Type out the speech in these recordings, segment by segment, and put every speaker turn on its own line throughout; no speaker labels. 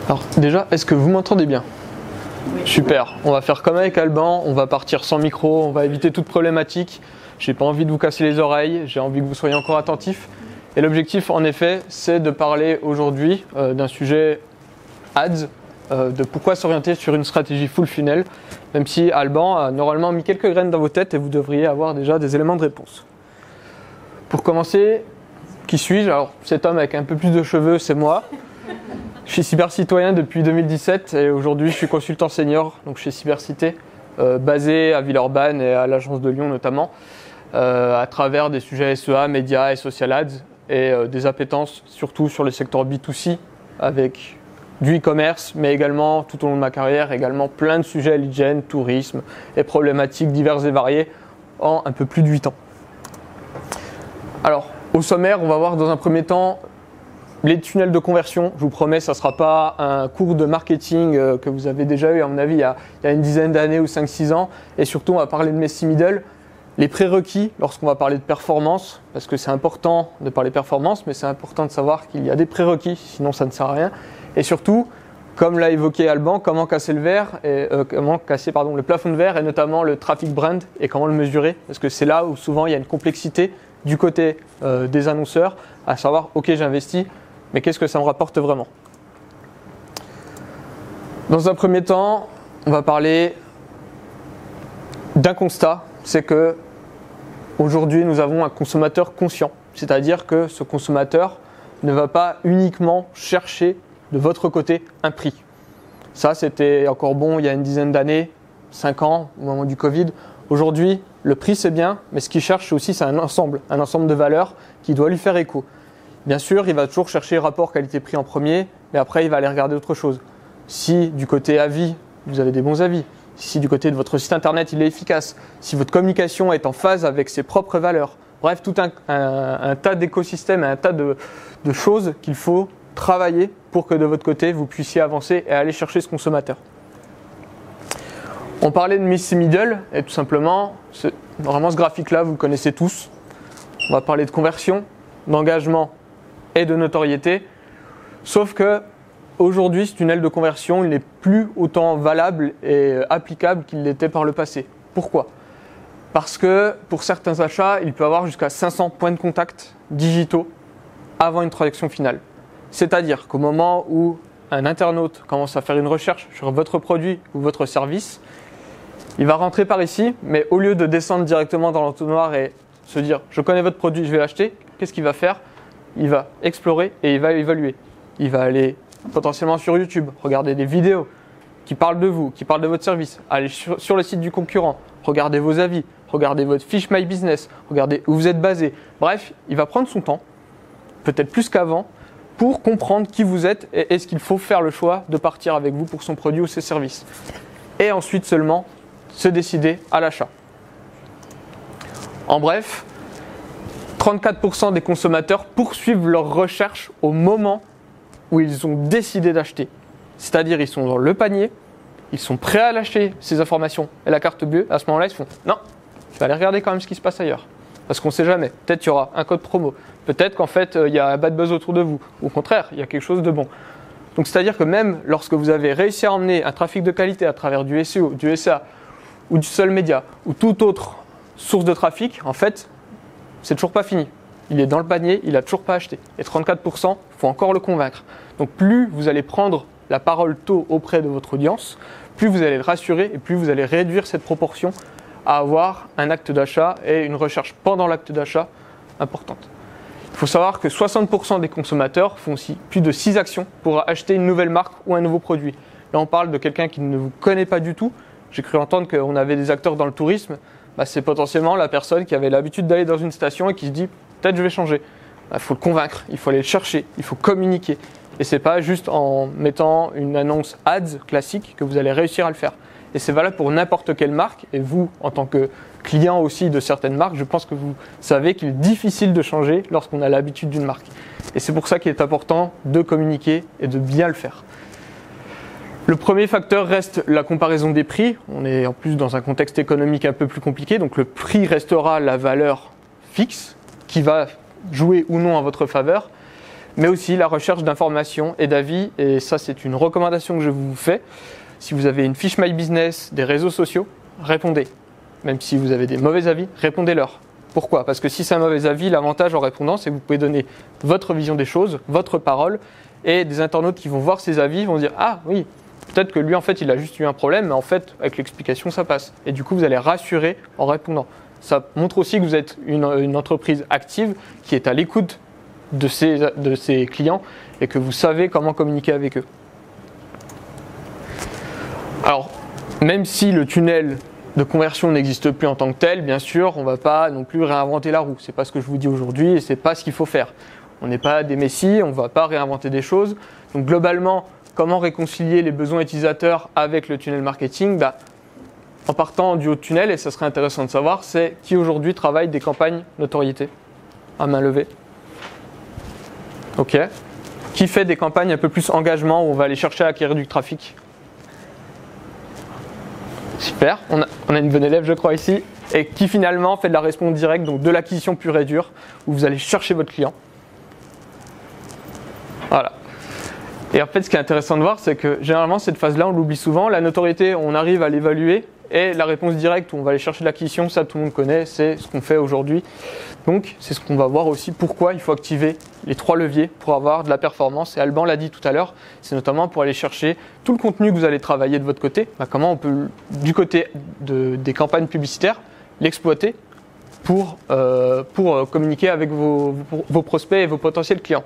Alors déjà, est-ce que vous m'entendez bien?
Oui.
Super, on va faire comme avec Alban, on va partir sans micro, on va éviter toute problématique. J'ai pas envie de vous casser les oreilles, j'ai envie que vous soyez encore attentifs. Et l'objectif en effet, c'est de parler aujourd'hui d'un sujet ads, de pourquoi s'orienter sur une stratégie full funnel, même si Alban a normalement mis quelques graines dans vos têtes et vous devriez avoir déjà des éléments de réponse. Pour commencer, qui suis-je? Alors cet homme avec un peu plus de cheveux, c'est moi. Je suis cybercitoyen depuis 2017 et aujourd'hui je suis consultant senior donc chez Cybercité, basé à Villeurbanne et à l'agence de Lyon notamment, à travers des sujets SEA, médias et social ads et des appétences surtout sur le secteur B2C avec du e-commerce, mais également tout au long de ma carrière, également plein de sujets lead gen, tourisme et problématiques diverses et variées en un peu plus de 8 ans. Alors, au sommaire, on va voir dans un premier temps les tunnels de conversion. Je vous promets, ça ne sera pas un cours de marketing que vous avez déjà eu, à mon avis, il y a une dizaine d'années ou 5-6 ans. Et surtout, on va parler de Messi Middle, les prérequis lorsqu'on va parler de performance, parce que c'est important de parler performance, mais c'est important de savoir qu'il y a des prérequis, sinon ça ne sert à rien. Et surtout, comme l'a évoqué Alban, comment casser le verre, comment casser le plafond de verre et notamment le traffic brand et comment le mesurer, parce que c'est là où souvent il y a une complexité du côté des annonceurs, à savoir, ok, j'investis, mais qu'est-ce que ça me rapporte vraiment? Dans un premier temps, on va parler d'un constat, c'est que aujourd'hui nous avons un consommateur conscient, c'est-à-dire que ce consommateur ne va pas uniquement chercher de votre côté un prix. Ça, c'était encore bon il y a une dizaine d'années, 5 ans, au moment du Covid. Aujourd'hui, le prix c'est bien, mais ce qu'il cherche aussi c'est un ensemble de valeurs qui doit lui faire écho. Bien sûr, il va toujours chercher rapport qualité-prix en premier, mais après il va aller regarder autre chose. Si du côté avis, vous avez des bons avis, si du côté de votre site internet il est efficace, si votre communication est en phase avec ses propres valeurs, bref, tout un tas d'écosystèmes, un tas de choses qu'il faut travailler pour que de votre côté vous puissiez avancer et aller chercher ce consommateur. On parlait de Messi Middle et tout simplement, normalement ce graphique-là vous le connaissez tous. On va parler de conversion, d'engagement et de notoriété. Sauf que aujourd'hui, ce tunnel de conversion il n'est plus autant valable et applicable qu'il l'était par le passé. Pourquoi? Parce que pour certains achats, il peut avoir jusqu'à 500 points de contact digitaux avant une transaction finale. C'est-à-dire qu'au moment où un internaute commence à faire une recherche sur votre produit ou votre service, il va rentrer par ici, mais au lieu de descendre directement dans l'entonnoir et se dire « je connais votre produit, je vais l'acheter », qu'est-ce qu'il va faire? Il va explorer et il va évaluer. Il va aller potentiellement sur YouTube, regarder des vidéos qui parlent de vous, qui parlent de votre service, aller sur le site du concurrent, regarder vos avis, regarder votre fiche My Business, regarder où vous êtes basé. Bref, il va prendre son temps, peut-être plus qu'avant, pour comprendre qui vous êtes et est-ce qu'il faut faire le choix de partir avec vous pour son produit ou ses services. Et ensuite seulement se décider à l'achat. En bref, 34% des consommateurs poursuivent leur recherche au moment où ils ont décidé d'acheter. C'est-à-dire ils sont dans le panier, ils sont prêts à lâcher ces informations et la carte bleue. À ce moment-là, ils se font « non, je vais aller regarder quand même ce qui se passe ailleurs ». Parce qu'on ne sait jamais, peut-être qu'il y aura un code promo, peut-être qu'en fait il y a un bad buzz autour de vous, ou au contraire, il y a quelque chose de bon. Donc c'est-à-dire que même lorsque vous avez réussi à emmener un trafic de qualité à travers du SEO, du SA, ou du social media, ou toute autre source de trafic, en fait, c'est toujours pas fini. Il est dans le panier, il n'a toujours pas acheté. Et 34%, il faut encore le convaincre. Donc plus vous allez prendre la parole tôt auprès de votre audience, plus vous allez le rassurer et plus vous allez réduire cette proportion à avoir un acte d'achat et une recherche pendant l'acte d'achat importante. Il faut savoir que 60% des consommateurs font aussi plus de 6 actions pour acheter une nouvelle marque ou un nouveau produit. Là, on parle de quelqu'un qui ne vous connaît pas du tout. J'ai cru entendre qu'on avait des acteurs dans le tourisme. C'est potentiellement la personne qui avait l'habitude d'aller dans une station et qui se dit « peut-être je vais changer ». Il faut le convaincre, il faut aller le chercher, il faut communiquer. Et ce n'est pas juste en mettant une annonce ads classique que vous allez réussir à le faire. Et c'est valable pour n'importe quelle marque. Et vous, en tant que client aussi de certaines marques, je pense que vous savez qu'il est difficile de changer lorsqu'on a l'habitude d'une marque. Et c'est pour ça qu'il est important de communiquer et de bien le faire. Le premier facteur reste la comparaison des prix. On est en plus dans un contexte économique un peu plus compliqué. Donc le prix restera la valeur fixe qui va jouer ou non en votre faveur. mais aussi la recherche d'informations et d'avis. Et ça, c'est une recommandation que je vous fais. Si vous avez une fiche My Business, des réseaux sociaux, répondez. Même si vous avez des mauvais avis, répondez-leur. Pourquoi? Parce que si c'est un mauvais avis, l'avantage en répondant, c'est que vous pouvez donner votre vision des choses, votre parole, et des internautes qui vont voir ces avis vont dire « Ah oui, peut-être que lui, en fait, il a juste eu un problème, mais en fait, avec l'explication, ça passe. » Et du coup, vous allez rassurer en répondant. Ça montre aussi que vous êtes une entreprise active qui est à l'écoute de ses clients et que vous savez comment communiquer avec eux. Alors, même si le tunnel de conversion n'existe plus en tant que tel, bien sûr, on ne va pas non plus réinventer la roue. Ce n'est pas ce que je vous dis aujourd'hui et ce n'est pas ce qu'il faut faire. On n'est pas des messies, on ne va pas réinventer des choses. Donc globalement, comment réconcilier les besoins utilisateurs avec le tunnel marketing? En partant du haut de tunnel, et ça serait intéressant de savoir, c'est qui aujourd'hui travaille des campagnes notoriété? À main levée. Ok. Qui fait des campagnes un peu plus engagement où on va aller chercher à acquérir du trafic? Super, on a une bonne élève je crois ici, et qui finalement fait de la réponse directe, donc de l'acquisition pure et dure, où vous allez chercher votre client. Voilà. Et en fait ce qui est intéressant de voir, c'est que généralement cette phase-là on l'oublie souvent, la notoriété on arrive à l'évaluer, et la réponse directe où on va aller chercher de l'acquisition, ça tout le monde connaît, c'est ce qu'on fait aujourd'hui. Donc c'est ce qu'on va voir aussi pourquoi il faut activer les 3 leviers pour avoir de la performance. Et Alban l'a dit tout à l'heure, c'est notamment pour aller chercher tout le contenu que vous allez travailler de votre côté. Comment on peut, du côté des campagnes publicitaires, l'exploiter pour communiquer avec vos prospects et vos potentiels clients.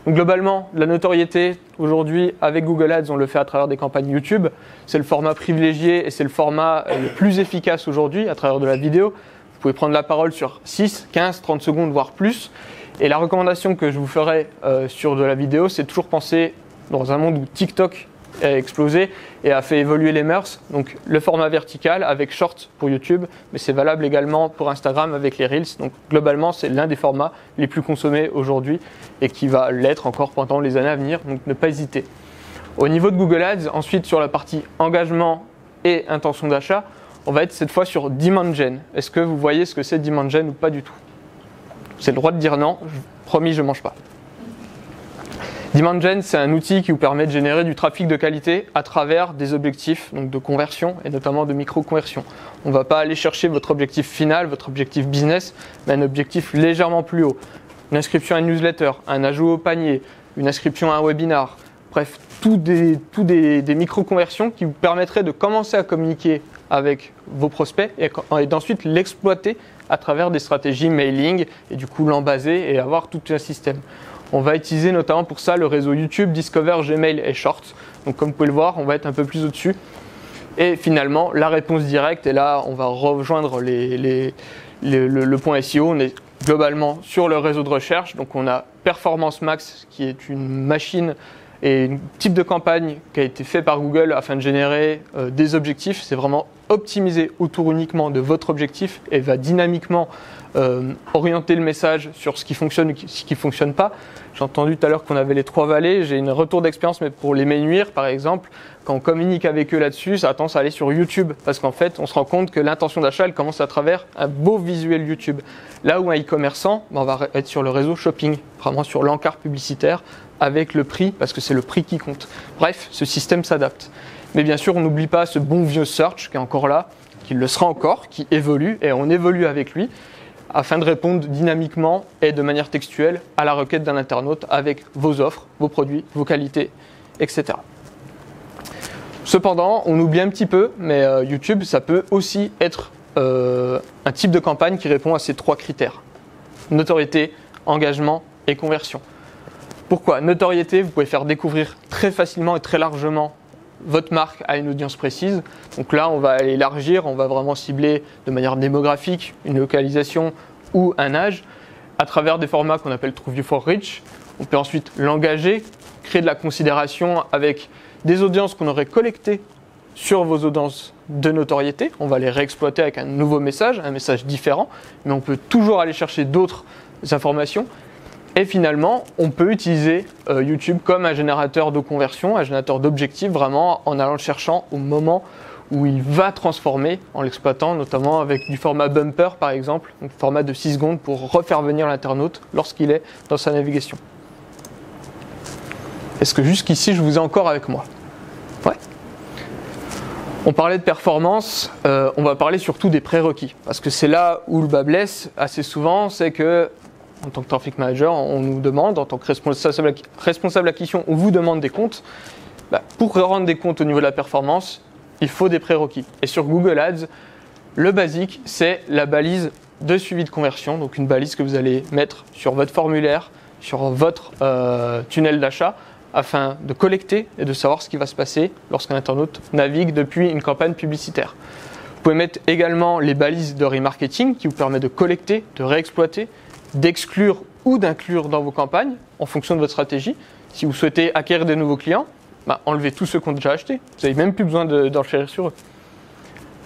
Donc globalement, la notoriété, aujourd'hui, avec Google Ads, on le fait à travers des campagnes YouTube. C'est le format privilégié et c'est le format le plus efficace aujourd'hui à travers de la vidéo. Vous pouvez prendre la parole sur 6, 15, 30 secondes, voire plus. Et la recommandation que je vous ferai sur de la vidéo, c'est toujours penser dans un monde où TikTok a explosé et a fait évoluer les mœurs. Donc le format vertical avec Short pour YouTube, mais c'est valable également pour Instagram avec les Reels. Donc globalement, c'est l'un des formats les plus consommés aujourd'hui et qui va l'être encore pendant les années à venir. Donc ne pas hésiter. Au niveau de Google Ads, ensuite sur la partie engagement et intention d'achat, on va être cette fois sur Demand Gen. Est-ce que vous voyez ce que c'est Demand Gen ou pas du tout? C'est le droit de dire non, promis, je ne mange pas. Demand Gen, c'est un outil qui vous permet de générer du trafic de qualité à travers des objectifs donc de conversion et notamment de micro-conversion. On ne va pas aller chercher votre objectif final, votre objectif business, mais un objectif légèrement plus haut. Une inscription à une newsletter, un ajout au panier, une inscription à un webinar, bref, tout des micro-conversions qui vous permettraient de commencer à communiquer avec vos prospects et d'ensuite l'exploiter à travers des stratégies mailing et du coup l'embaser et avoir tout un système. On va utiliser notamment pour ça le réseau YouTube, Discover, Gmail et Shorts. Donc comme vous pouvez le voir, on va être un peu plus au-dessus. Et finalement, la réponse directe, et là on va rejoindre le point SEO, on est globalement sur le réseau de recherche. Donc on a Performance Max qui est une machine et un type de campagne qui a été fait par Google afin de générer des objectifs. C'est vraiment optimisé autour uniquement de votre objectif et va dynamiquement orienter le message sur ce qui fonctionne et ce qui ne fonctionne pas. J'ai entendu tout à l'heure qu'on avait les 3 vallées. J'ai une retour d'expérience, mais pour les menuire, par exemple, quand on communique avec eux là-dessus, ça a tendance à aller sur YouTube parce qu'en fait, on se rend compte que l'intention d'achat, elle commence à travers un beau visuel YouTube. Là où un e-commerçant, on va être sur le réseau shopping, vraiment sur l'encart publicitaire avec le prix, parce que c'est le prix qui compte. Bref, ce système s'adapte. Mais bien sûr, on n'oublie pas ce bon vieux search qui est encore là, qui le sera encore, qui évolue, et on évolue avec lui, afin de répondre dynamiquement et de manière textuelle à la requête d'un internaute avec vos offres, vos produits, vos qualités, etc. Cependant, on oublie un petit peu, mais YouTube, ça peut aussi être un type de campagne qui répond à ces 3 critères. Notoriété, engagement et conversion. Pourquoi? Notoriété, vous pouvez faire découvrir très facilement et très largement votre marque à une audience précise. Donc là, on va aller élargir, on va vraiment cibler de manière démographique une localisation ou un âge à travers des formats qu'on appelle True View for Reach. On peut ensuite l'engager, créer de la considération avec des audiences qu'on aurait collectées sur vos audiences de notoriété. On va les réexploiter avec un nouveau message, un message différent, mais on peut toujours aller chercher d'autres informations. Et finalement, on peut utiliser YouTube comme un générateur de conversion, un générateur d'objectifs, vraiment en allant le cherchant au moment où il va transformer, en l'exploitant notamment avec du format bumper par exemple, donc format de 6 secondes pour refaire venir l'internaute lorsqu'il est dans sa navigation. Est-ce que jusqu'ici, je vous ai encore avec moi? Ouais. On parlait de performance, on va parler surtout des prérequis. Parce que c'est là où le bas blesse assez souvent, c'est que, en tant que traffic manager, on nous demande, en tant que responsable acquisition, on vous demande des comptes. Pour rendre des comptes au niveau de la performance, il faut des prérequis. Et sur Google Ads, le basique, c'est la balise de suivi de conversion. Donc une balise que vous allez mettre sur votre formulaire, sur votre tunnel d'achat, afin de collecter et de savoir ce qui va se passer lorsqu'un internaute navigue depuis une campagne publicitaire. Vous pouvez mettre également les balises de remarketing qui vous permettent de collecter, de réexploiter, d'exclure ou d'inclure dans vos campagnes en fonction de votre stratégie. Si vous souhaitez acquérir des nouveaux clients, enlevez tous ceux qui ont déjà acheté. Vous n'avez même plus besoin d'enchérir sur eux.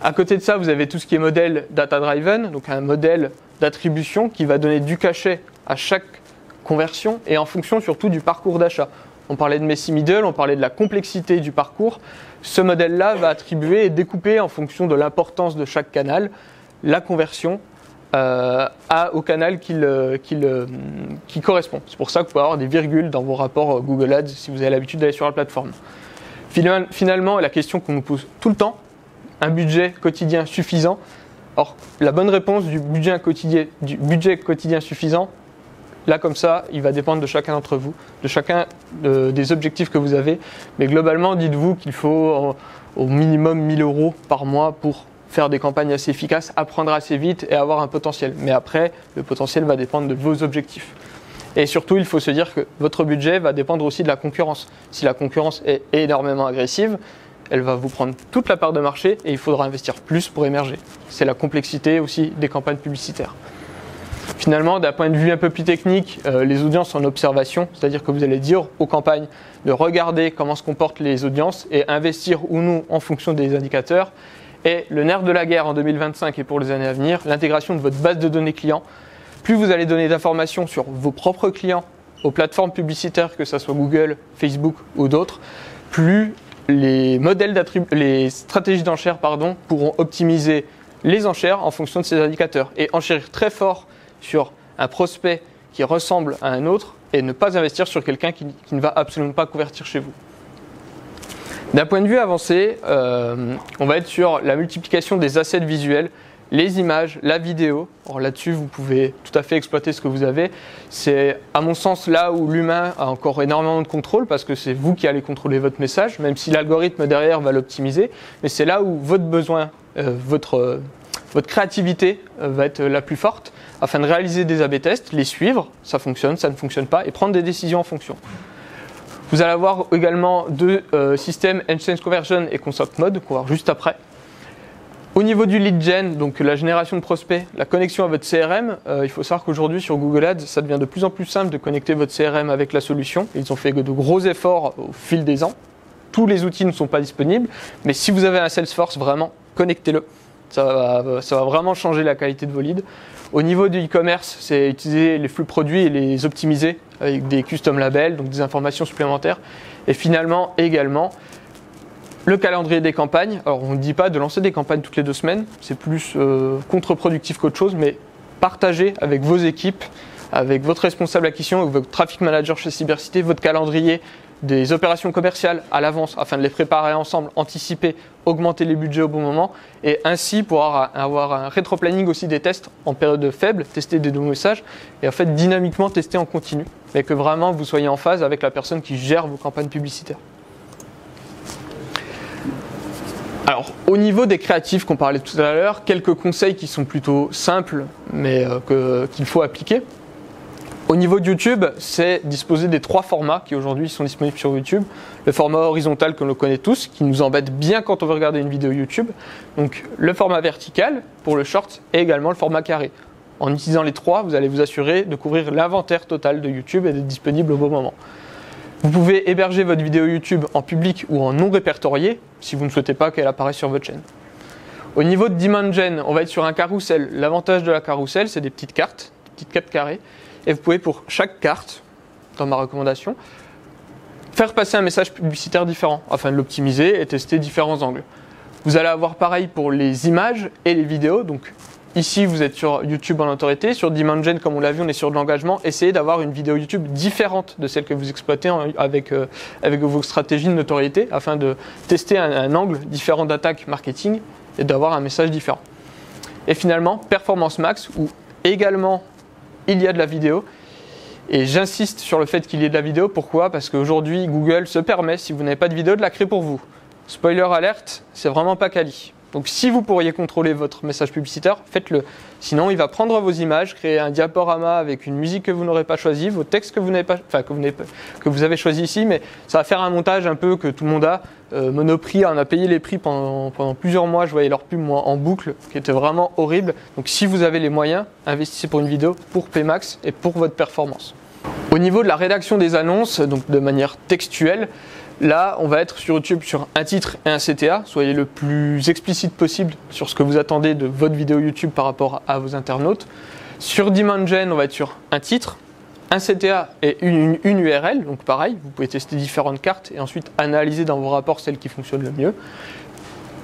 À côté de ça, vous avez tout ce qui est modèle data-driven, donc un modèle d'attribution qui va donner du cachet à chaque conversion et en fonction surtout du parcours d'achat. On parlait de Messi Middle, on parlait de la complexité du parcours. Ce modèle-là va attribuer et découper en fonction de l'importance de chaque canal la conversion au canal qui correspond. C'est pour ça que vous pouvez avoir des virgules dans vos rapports Google Ads si vous avez l'habitude d'aller sur la plateforme. Finalement, la question qu'on nous pose tout le temps, un budget quotidien suffisant. Or, la bonne réponse du budget quotidien suffisant, là, comme ça, il va dépendre de chacun d'entre vous, de chacun des objectifs que vous avez. Mais globalement, dites-vous qu'il faut au minimum 1 000 € par mois pour faire des campagnes assez efficaces, apprendre assez vite et avoir un potentiel. Mais après, le potentiel va dépendre de vos objectifs. Et surtout, il faut se dire que votre budget va dépendre aussi de la concurrence. Si la concurrence est énormément agressive, elle va vous prendre toute la part de marché et il faudra investir plus pour émerger. C'est la complexité aussi des campagnes publicitaires. Finalement, d'un point de vue un peu plus technique, les audiences sont en observation, c'est-à-dire que vous allez dire aux campagnes de regarder comment se comportent les audiences et investir ou non en fonction des indicateurs. Et le nerf de la guerre en 2025 et pour les années à venir, l'intégration de votre base de données clients. Plus vous allez donner d'informations sur vos propres clients aux plateformes publicitaires, que ce soit Google, Facebook ou d'autres, plus les stratégies d'enchères pourront optimiser les enchères en fonction de ces indicateurs et enchérir très fort sur un prospect qui ressemble à un autre et ne pas investir sur quelqu'un qui ne va absolument pas convertir chez vous. D'un point de vue avancé, on va être sur la multiplication des assets visuels, les images, la vidéo. Alors là-dessus, vous pouvez tout à fait exploiter ce que vous avez. C'est à mon sens là où l'humain a encore énormément de contrôle parce que c'est vous qui allez contrôler votre message, même si l'algorithme derrière va l'optimiser. Mais c'est là où votre besoin, votre créativité va être la plus forte afin de réaliser des A/B tests, les suivre, ça fonctionne, ça ne fonctionne pas, et prendre des décisions en fonction. Vous allez avoir également deux systèmes Enhanced Conversion et Consent Mode, qu'on va voir juste après. Au niveau du lead gen, donc la génération de prospects, la connexion à votre CRM, il faut savoir qu'aujourd'hui sur Google Ads, ça devient de plus en plus simple de connecter votre CRM avec la solution. Ils ont fait de gros efforts au fil des ans. Tous les outils ne sont pas disponibles, mais si vous avez un Salesforce, vraiment, connectez-le. Ça va vraiment changer la qualité de vos leads. Au niveau du e-commerce, c'est utiliser les flux produits et les optimiser avec des custom labels, donc des informations supplémentaires. Et finalement, également, le calendrier des campagnes. Alors, on ne dit pas de lancer des campagnes toutes les 2 semaines, c'est plus contre-productif qu'autre chose, mais partagez avec vos équipes, avec votre responsable acquisition, avec votre traffic manager chez Cybercité, votre calendrier des opérations commerciales à l'avance afin de les préparer ensemble, anticiper, augmenter les budgets au bon moment et ainsi pouvoir avoir un rétro-planning aussi des tests en période faible, tester des nouveaux messages et en fait dynamiquement tester en continu et que vraiment vous soyez en phase avec la personne qui gère vos campagnes publicitaires. Alors, au niveau des créatifs qu'on parlait tout à l'heure, quelques conseils qui sont plutôt simples mais qu'il faut appliquer. Au niveau de YouTube, c'est disposer des 3 formats qui aujourd'hui sont disponibles sur YouTube. Le format horizontal que l'on connaît tous, qui nous embête bien quand on veut regarder une vidéo YouTube. Donc le format vertical pour le short et également le format carré. En utilisant les 3, vous allez vous assurer de couvrir l'inventaire total de YouTube et d'être disponible au bon moment. Vous pouvez héberger votre vidéo YouTube en public ou en non répertorié si vous ne souhaitez pas qu'elle apparaisse sur votre chaîne. Au niveau de Demand Gen, on va être sur un carrousel. L'avantage de la carrousel, c'est des petites cartes carrées. Et vous pouvez pour chaque carte, dans ma recommandation, faire passer un message publicitaire différent afin de l'optimiser et tester différents angles. Vous allez avoir pareil pour les images et les vidéos. Donc ici vous êtes sur YouTube en autorité, sur Dimension comme on l'a vu on est sur de l'engagement, essayez d'avoir une vidéo YouTube différente de celle que vous exploitez avec vos stratégies de notoriété afin de tester un angle différent d'attaque marketing et d'avoir un message différent. Et finalement, Performance Max où également il y a de la vidéo. Et j'insiste sur le fait qu'il y ait de la vidéo. Pourquoi? Parce qu'aujourd'hui, Google se permet, si vous n'avez pas de vidéo, de la créer pour vous. Spoiler alerte, c'est vraiment pas quali. Donc si vous pourriez contrôler votre message publicitaire, faites-le. Sinon, il va prendre vos images, créer un diaporama avec une musique que vous n'aurez pas choisie, vos textes que vous n'avez pas, que vous avez choisi ici, mais ça va faire un montage un peu que tout le monde a. Monoprix on a payé les prix pendant plusieurs mois. Je voyais leur pub moi en boucle, qui était vraiment horrible. Donc si vous avez les moyens, investissez pour une vidéo, pour Pmax et pour votre performance. Au niveau de la rédaction des annonces, donc de manière textuelle, là, on va être sur YouTube sur un titre et un CTA. Soyez le plus explicite possible sur ce que vous attendez de votre vidéo YouTube par rapport à vos internautes. Sur Dimension, on va être sur un titre, un CTA et une URL. Donc pareil, vous pouvez tester différentes cartes et ensuite analyser dans vos rapports celle qui fonctionne le mieux.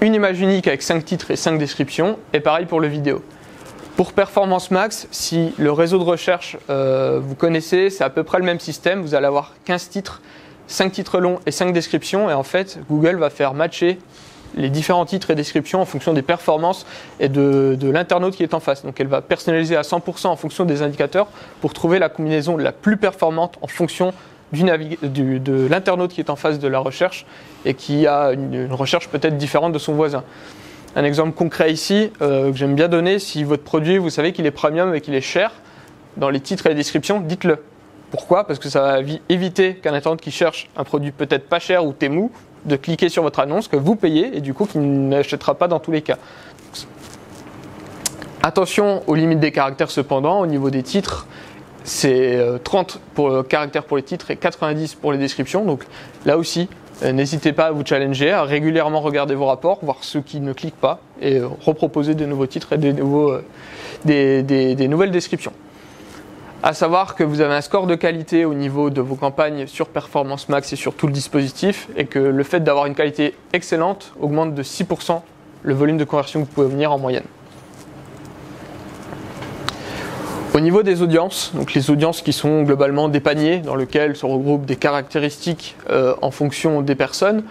Une image unique avec 5 titres et 5 descriptions. Et pareil pour le vidéo. Pour Performance Max, si le réseau de recherche vous connaissez, c'est à peu près le même système. Vous allez avoir 15 titres, 5 titres longs et 5 descriptions. Et en fait, Google va faire matcher les différents titres et descriptions en fonction des performances et de l'internaute qui est en face. Donc elle va personnaliser à 100% en fonction des indicateurs pour trouver la combinaison la plus performante en fonction de l'internaute qui est en face de la recherche et qui a une recherche peut-être différente de son voisin. Un exemple concret ici que j'aime bien donner, si votre produit, vous savez qu'il est premium et qu'il est cher, dans les titres et les descriptions, dites-le. Pourquoi? Parce que ça va éviter qu'un internaute qui cherche un produit peut-être pas cher ou Temu, de cliquer sur votre annonce que vous payez et du coup qui n'achètera pas dans tous les cas. Attention aux limites des caractères cependant, au niveau des titres, c'est 30 caractères pour les titres et 90 pour les descriptions. Donc là aussi, n'hésitez pas à vous challenger, à régulièrement regarder vos rapports, voir ceux qui ne cliquent pas et reproposer de nouveaux titres et des nouvelles descriptions. À savoir que vous avez un score de qualité au niveau de vos campagnes sur Performance Max et sur tout le dispositif et que le fait d'avoir une qualité excellente augmente de 6% le volume de conversion que vous pouvez obtenir en moyenne. Au niveau des audiences, donc les audiences qui sont globalement des paniers dans lesquels se regroupent des caractéristiques en fonction des personnes,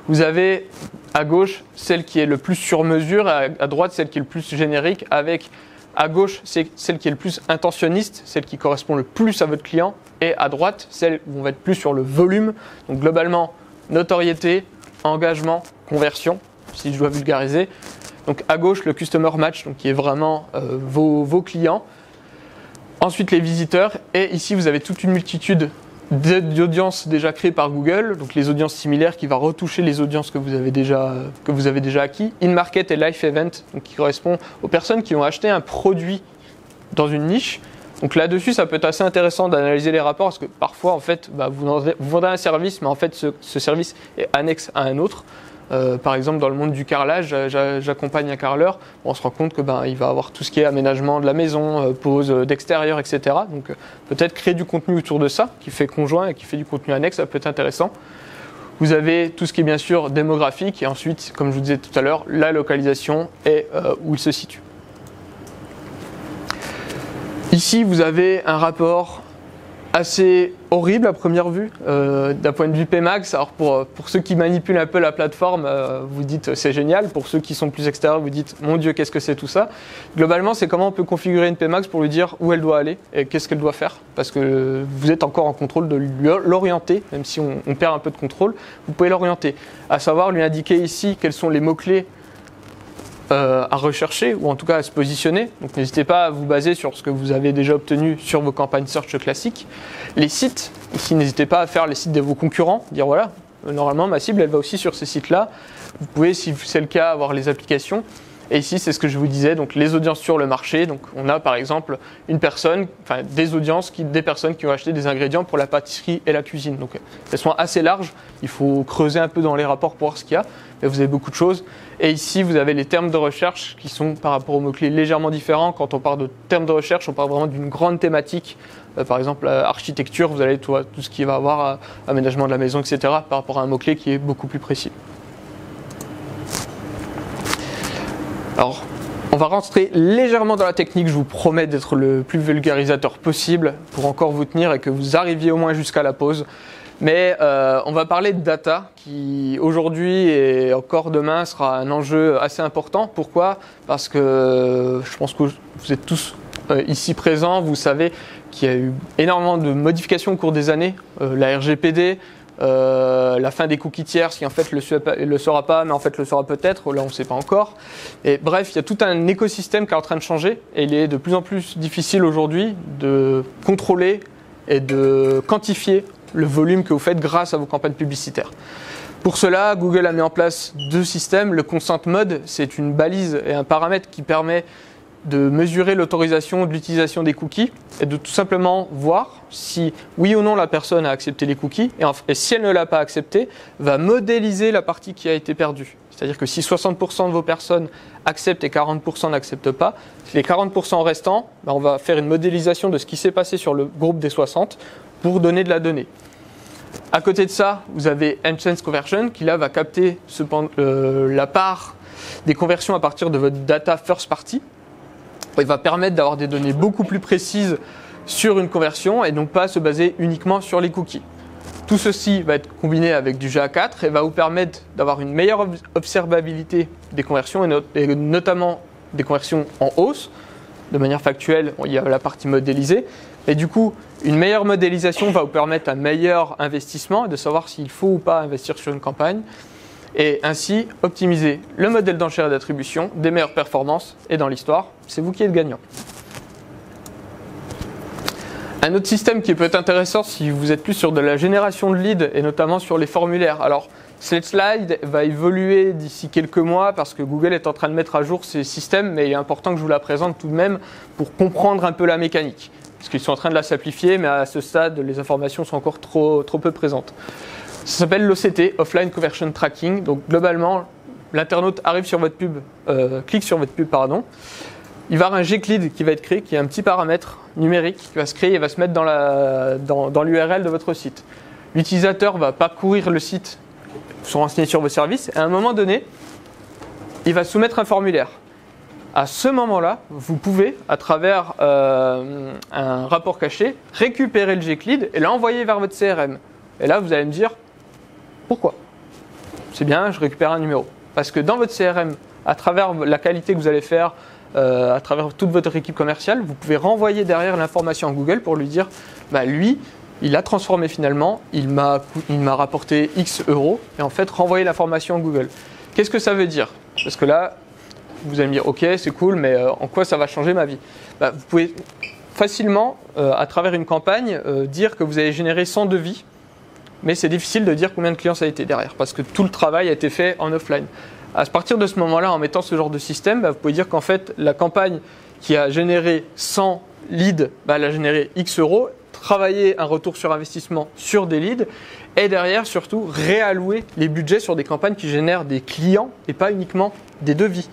vous avez à gauche celle qui est le plus sur mesure et à droite celle qui est le plus générique avec à gauche, c'est celle qui est le plus intentionniste, celle qui correspond le plus à votre client. Et à droite, celle où on va être plus sur le volume. Donc globalement, notoriété, engagement, conversion, si je dois vulgariser. Donc à gauche, le Customer Match, donc qui est vraiment vos clients. Ensuite, les visiteurs. Et ici, vous avez toute une multitude d'audiences déjà créées par Google, donc les audiences similaires qui va retoucher les audiences que vous avez déjà acquis. In-market et life event, donc qui correspond aux personnes qui ont acheté un produit dans une niche. Donc là-dessus, ça peut être assez intéressant d'analyser les rapports parce que parfois, en fait, vous vendez un service, mais en fait, ce service est annexe à un autre. Par exemple, dans le monde du carrelage, j'accompagne un carreleur. On se rend compte que il va avoir tout ce qui est aménagement de la maison, pose d'extérieur, etc. Donc peut-être créer du contenu autour de ça, qui fait conjoint et qui fait du contenu annexe, ça peut être intéressant. Vous avez tout ce qui est bien sûr démographique et ensuite, comme je vous disais tout à l'heure, la localisation et où il se situe. Ici, vous avez un rapport assez horrible à première vue d'un point de vue Pmax. Alors pour ceux qui manipulent un peu la plateforme, vous dites c'est génial. Pour ceux qui sont plus extérieurs, vous dites mon Dieu, qu'est-ce que c'est tout ça. Globalement, c'est comment on peut configurer une Pmax pour lui dire où elle doit aller et qu'est-ce qu'elle doit faire. Parce que vous êtes encore en contrôle de l'orienter, même si on perd un peu de contrôle, vous pouvez l'orienter. À savoir lui indiquer ici quels sont les mots-clés à rechercher ou en tout cas à se positionner. Donc n'hésitez pas à vous baser sur ce que vous avez déjà obtenu sur vos campagnes search classiques. Les sites, ici n'hésitez pas à faire les sites de vos concurrents, dire voilà, normalement ma cible elle va aussi sur ces sites-là. Vous pouvez, si c'est le cas, avoir les applications. Et ici, c'est ce que je vous disais, donc les audiences sur le marché. Donc on a par exemple des personnes qui ont acheté des ingrédients pour la pâtisserie et la cuisine. Donc elles sont assez larges, il faut creuser un peu dans les rapports pour voir ce qu'il y a, mais vous avez beaucoup de choses. Et ici, vous avez les termes de recherche qui sont par rapport aux mots-clés légèrement différents. Quand on parle de termes de recherche, on parle vraiment d'une grande thématique. Par exemple, architecture, vous allez tout ce qui va avoir aménagement de la maison, etc. par rapport à un mot-clé qui est beaucoup plus précis. Alors, On va rentrer légèrement dans la technique, je vous promets d'être le plus vulgarisateur possible pour encore vous tenir et que vous arriviez au moins jusqu'à la pause. Mais on va parler de data qui aujourd'hui et encore demain sera un enjeu assez important. Pourquoi? Parce que je pense que vous êtes tous ici présents, vous savez qu'il y a eu énormément de modifications au cours des années. La RGPD, la fin des cookies tiers qui en fait le sera pas, mais en fait le sera peut-être, là on ne sait pas encore. Et bref, il y a tout un écosystème qui est en train de changer et il est de plus en plus difficile aujourd'hui de contrôler et de quantifier le volume que vous faites grâce à vos campagnes publicitaires. Pour cela, Google a mis en place deux systèmes. Le Consent Mode, c'est une balise et un paramètre qui permet de mesurer l'autorisation de l'utilisation des cookies et de tout simplement voir si oui ou non la personne a accepté les cookies et si elle ne l'a pas accepté, va modéliser la partie qui a été perdue. C'est-à-dire que si 60% de vos personnes acceptent et 40% n'acceptent pas, les 40% restants, on va faire une modélisation de ce qui s'est passé sur le groupe des 60 pour donner de la donnée. À côté de ça, vous avez Enhanced Conversion qui là va capter la part des conversions à partir de votre data first party. Il va permettre d'avoir des données beaucoup plus précises sur une conversion et donc pas se baser uniquement sur les cookies. Tout ceci va être combiné avec du GA4 et va vous permettre d'avoir une meilleure observabilité des conversions et notamment des conversions en hausse. De manière factuelle, il y a la partie modélisée. Et du coup, une meilleure modélisation va vous permettre un meilleur investissement, de savoir s'il faut ou pas investir sur une campagne. Et ainsi, optimiser le modèle d'enchère et d'attribution, des meilleures performances. Et dans l'histoire, c'est vous qui êtes gagnant. Un autre système qui peut être intéressant si vous êtes plus sur de la génération de leads et notamment sur les formulaires. Alors, cette slide va évoluer d'ici quelques mois parce que Google est en train de mettre à jour ces systèmes, mais il est important que je vous la présente tout de même pour comprendre un peu la mécanique. Parce qu'ils sont en train de la simplifier, mais à ce stade, les informations sont encore trop peu présentes. Ça s'appelle l'OCT, Offline Conversion Tracking. Donc globalement, l'internaute arrive sur votre pub, clique sur votre pub, il va y avoir un gclead qui va être créé, qui est un petit paramètre numérique qui va se créer et va se mettre dans l'URL de votre site. L'utilisateur va parcourir le site, se renseigner sur vos services, et à un moment donné, il va soumettre un formulaire. À ce moment-là, vous pouvez, à travers un rapport caché, récupérer le gclead et l'envoyer vers votre CRM. Et là, vous allez me dire, pourquoi? C'est bien, je récupère un numéro. Parce que dans votre CRM, à travers la qualité que vous allez faire, à travers toute votre équipe commerciale, vous pouvez renvoyer derrière l'information à Google pour lui dire, lui, il a transformé finalement, il m'a rapporté X euros, et en fait, renvoyer l'information à Google. Qu'est-ce que ça veut dire? Parce que là, vous allez me dire, ok, c'est cool, mais en quoi ça va changer ma vie? Vous pouvez facilement, à travers une campagne, dire que vous avez généré 100 devis, mais c'est difficile de dire combien de clients ça a été derrière, parce que tout le travail a été fait en offline. À partir de ce moment-là, en mettant ce genre de système, vous pouvez dire qu'en fait, la campagne qui a généré 100 leads, elle a généré X euros, travailler un retour sur investissement sur des leads, et derrière, surtout, réallouer les budgets sur des campagnes qui génèrent des clients et pas uniquement des devis.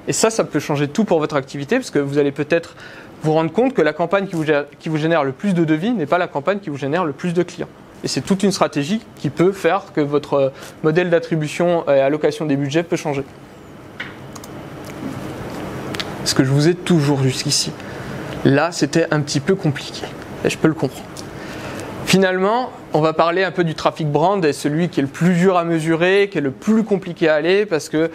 Et ça peut changer tout pour votre activité, parce que vous allez peut-être vous rendre compte que la campagne qui vous génère le plus de devis n'est pas la campagne qui vous génère le plus de clients. Et c'est toute une stratégie qui peut faire que votre modèle d'attribution et allocation des budgets peut changer. Est-ce que je vous ai toujours jusqu'ici? Là, c'était un petit peu compliqué. Et je peux le comprendre. Finalement, on va parler un peu du traffic brand et celui qui est le plus dur à mesurer, qui est le plus compliqué à aller, parce que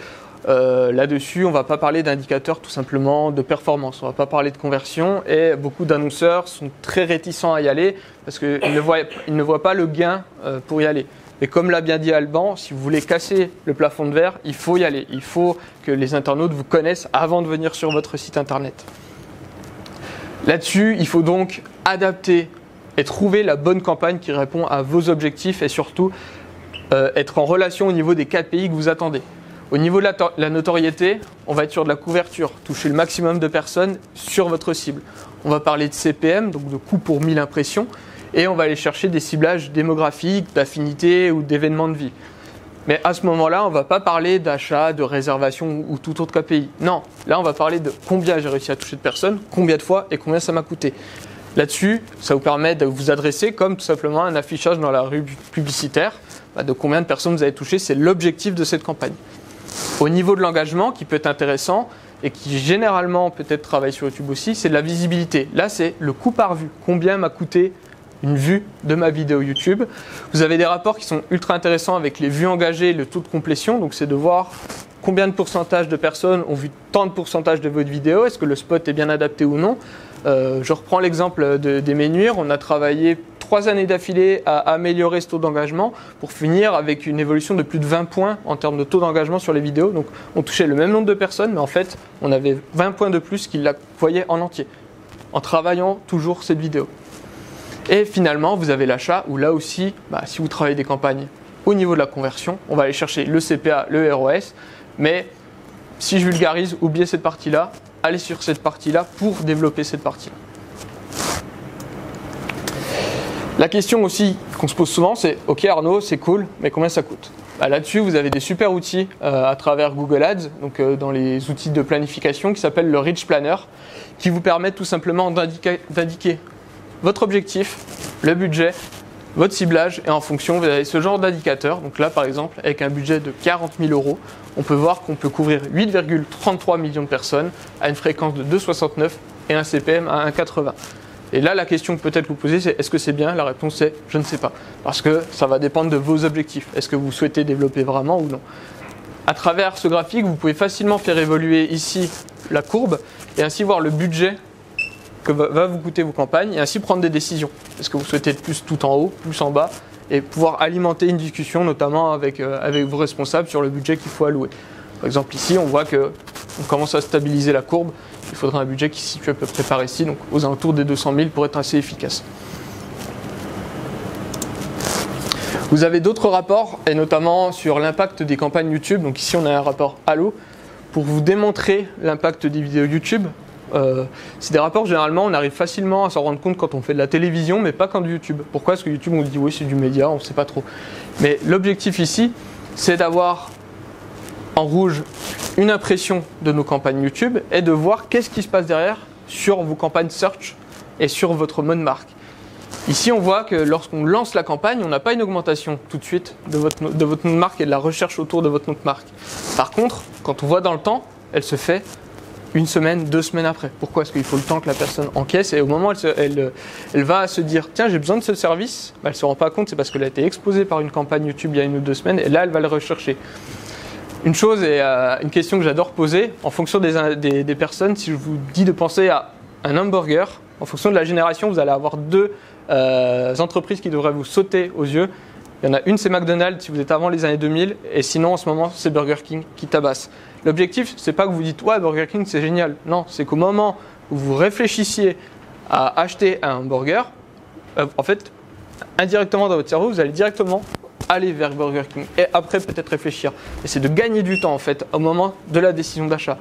là-dessus, on ne va pas parler d'indicateurs tout simplement de performance. On ne va pas parler de conversion et beaucoup d'annonceurs sont très réticents à y aller parce qu'ils ne voient pas le gain pour y aller. Et comme l'a bien dit Alban, si vous voulez casser le plafond de verre, il faut y aller. Il faut que les internautes vous connaissent avant de venir sur votre site internet. Là-dessus, il faut donc adapter et trouver la bonne campagne qui répond à vos objectifs et surtout être en relation au niveau des KPI que vous attendez. Au niveau de la notoriété, on va être sur de la couverture, toucher le maximum de personnes sur votre cible. On va parler de CPM, donc de coût pour 1000 impressions, et on va aller chercher des ciblages démographiques, d'affinités ou d'événements de vie. Mais à ce moment-là, on ne va pas parler d'achat, de réservation ou tout autre KPI. Non, là on va parler de combien j'ai réussi à toucher de personnes, combien de fois et combien ça m'a coûté. Là-dessus, ça vous permet de vous adresser comme tout simplement un affichage dans la rue publicitaire, de combien de personnes vous avez touché, c'est l'objectif de cette campagne. Au niveau de l'engagement, qui peut être intéressant, et qui généralement peut-être travaillent sur YouTube aussi, c'est de la visibilité. Là, c'est le coût par vue. Combien m'a coûté une vue de ma vidéo YouTube? Vous avez des rapports qui sont ultra intéressants avec les vues engagées et le taux de complétion. Donc, c'est de voir combien de pourcentage de personnes ont vu tant de pourcentage de votre vidéo. Est-ce que le spot est bien adapté ou non? Je reprends l'exemple des Menuire. On a travaillé 3 années d'affilée à améliorer ce taux d'engagement pour finir avec une évolution de plus de 20 points en termes de taux d'engagement sur les vidéos. Donc on touchait le même nombre de personnes, mais en fait on avait 20 points de plus qu'ils la voyaient en entier, en travaillant toujours cette vidéo. Et finalement vous avez l'achat où là aussi, si vous travaillez des campagnes au niveau de la conversion, on va aller chercher le CPA, le ROS, mais si je vulgarise, oubliez cette partie-là, allez sur cette partie-là pour développer cette partie-là. La question aussi qu'on se pose souvent, c'est « Ok Arnaud, c'est cool, mais combien ça coûte ?» Là-dessus, vous avez des super outils à travers Google Ads, donc dans les outils de planification qui s'appellent le Rich Planner, qui vous permettent tout simplement d'indiquer votre objectif, le budget, votre ciblage, et en fonction, vous avez ce genre d'indicateur. Donc là, par exemple, avec un budget de 40 000 €, on peut voir qu'on peut couvrir 8,33 millions de personnes à une fréquence de 2,69 et un CPM à 1,80. Et là, la question que peut-être vous posez, c'est est-ce que c'est bien? La réponse est je ne sais pas. Parce que ça va dépendre de vos objectifs. Est-ce que vous souhaitez développer vraiment ou non? À travers ce graphique, vous pouvez facilement faire évoluer ici la courbe et ainsi voir le budget que va vous coûter vos campagnes et ainsi prendre des décisions. Est-ce que vous souhaitez être plus tout en haut, plus en bas, et pouvoir alimenter une discussion notamment avec vos responsables sur le budget qu'il faut allouer. Par exemple ici, on voit qu'on commence à stabiliser la courbe. Il faudra un budget qui se situe à peu près par ici, donc aux alentours des 200 000 pour être assez efficace. Vous avez d'autres rapports, et notamment sur l'impact des campagnes YouTube. Donc ici, on a un rapport Allo pour vous démontrer l'impact des vidéos YouTube. C'est des rapports, généralement, on arrive facilement à s'en rendre compte quand on fait de la télévision, mais pas quand du YouTube. Pourquoi? Parce que YouTube, on dit oui, c'est du média, on ne sait pas trop. Mais l'objectif ici, c'est d'avoir en rouge une impression de nos campagnes YouTube et de voir qu'est-ce qui se passe derrière sur vos campagnes search et sur votre mode marque. Ici, on voit que lorsqu'on lance la campagne, on n'a pas une augmentation tout de suite de votre nom de marque et de la recherche autour de votre nom de marque. Par contre, quand on voit dans le temps, elle se fait 1 semaine, 2 semaines après. Pourquoi? Parce qu'il faut le temps que la personne encaisse et au moment où elle va se dire tiens, j'ai besoin de ce service, elle ne se rend pas compte, c'est parce qu'elle a été exposée par une campagne YouTube il y a 1 ou 2 semaines et là, elle va le rechercher. Une chose et une question que j'adore poser, en fonction des personnes, si je vous dis de penser à un hamburger, en fonction de la génération, vous allez avoir 2 entreprises qui devraient vous sauter aux yeux. Il y en a une, c'est McDonald's si vous êtes avant les années 2000, et sinon en ce moment, c'est Burger King qui tabasse. L'objectif, c'est pas que vous dites ouais, Burger King c'est génial. Non, c'est qu'au moment où vous réfléchissiez à acheter un hamburger, en fait, indirectement dans votre cerveau, vous allez directement aller vers Burger King et après peut-être réfléchir. Et c'est de gagner du temps en fait au moment de la décision d'achat.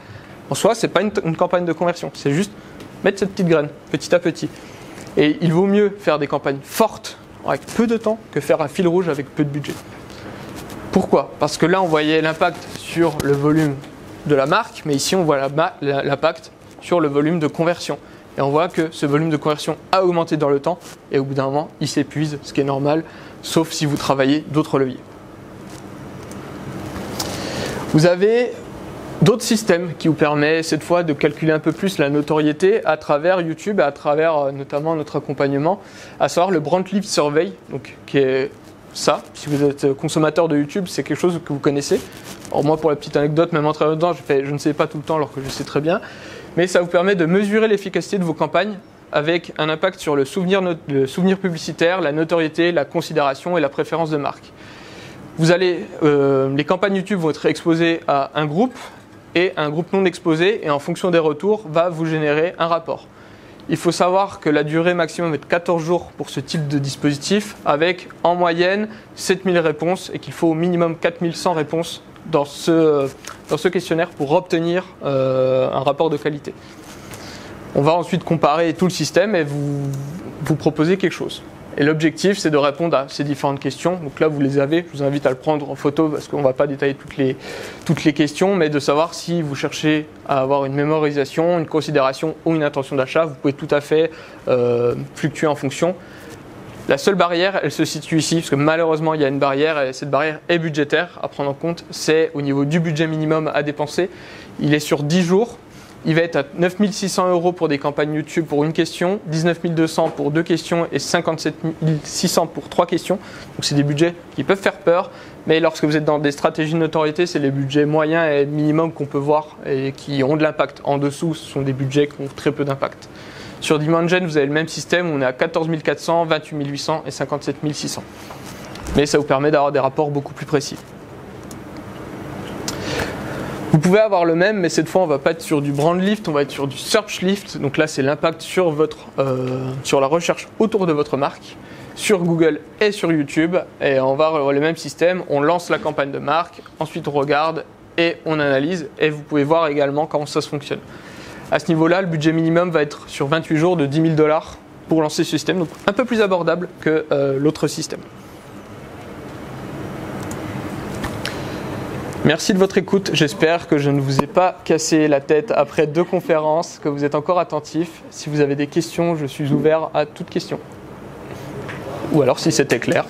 En soi, c'est pas une campagne de conversion, c'est juste mettre cette petite graine petit à petit. Et il vaut mieux faire des campagnes fortes avec peu de temps que faire un fil rouge avec peu de budget. Pourquoi? Parce que là, on voyait l'impact sur le volume de la marque, mais ici, on voit l'impact sur le volume de conversion. Et on voit que ce volume de conversion a augmenté dans le temps et au bout d'un moment, il s'épuise, ce qui est normal, sauf si vous travaillez d'autres leviers. Vous avez d'autres systèmes qui vous permettent cette fois de calculer un peu plus la notoriété à travers YouTube et à travers notamment notre accompagnement, à savoir le Brand Lift Survey, donc, qui est ça. Si vous êtes consommateur de YouTube, c'est quelque chose que vous connaissez. Alors moi, pour la petite anecdote, même en travaillant dedans, je ne sais pas tout le temps alors que je sais très bien, mais ça vous permet de mesurer l'efficacité de vos campagnes avec un impact sur le souvenir publicitaire, la notoriété, la considération et la préférence de marque. Les campagnes YouTube vont être exposées à un groupe et un groupe non exposé, et en fonction des retours, va vous générer un rapport. Il faut savoir que la durée maximum est de 14 jours pour ce type de dispositif, avec en moyenne 7000 réponses, et qu'il faut au minimum 4100 réponses dans ce questionnaire pour obtenir un rapport de qualité. On va ensuite comparer tout le système et vous proposer quelque chose. Et l'objectif, c'est de répondre à ces différentes questions. Donc là, vous les avez. Je vous invite à le prendre en photo parce qu'on ne va pas détailler toutes les questions, mais de savoir si vous cherchez à avoir une mémorisation, une considération ou une intention d'achat, vous pouvez tout à fait fluctuer en fonction. La seule barrière, elle se situe ici, parce que malheureusement, il y a une barrière, et cette barrière est budgétaire à prendre en compte. C'est au niveau du budget minimum à dépenser. Il est sur 10 jours. il va être à 9 600 € pour des campagnes YouTube pour une question, 19 200 pour 2 questions et 57 600 pour 3 questions. Donc c'est des budgets qui peuvent faire peur, mais lorsque vous êtes dans des stratégies de notoriété, c'est les budgets moyens et minimum qu'on peut voir et qui ont de l'impact. En dessous, ce sont des budgets qui ont très peu d'impact. Sur Dimension, vous avez le même système, on est à 14 400, 28 800 et 57 600. Mais ça vous permet d'avoir des rapports beaucoup plus précis. Vous pouvez avoir le même, mais cette fois on ne va pas être sur du brand lift, on va être sur du search lift. Donc là c'est l'impact sur la recherche autour de votre marque, sur Google et sur YouTube. Et on va avoir le même système, on lance la campagne de marque, ensuite on regarde et on analyse. Et vous pouvez voir également comment ça se fonctionne. À ce niveau-là, le budget minimum va être sur 28 jours de 10 000 $ pour lancer ce système, donc un peu plus abordable que l'autre système. Merci de votre écoute, j'espère que je ne vous ai pas cassé la tête après 2 conférences, que vous êtes encore attentifs. Si vous avez des questions, je suis ouvert à toutes questions. Ou alors si c'était clair.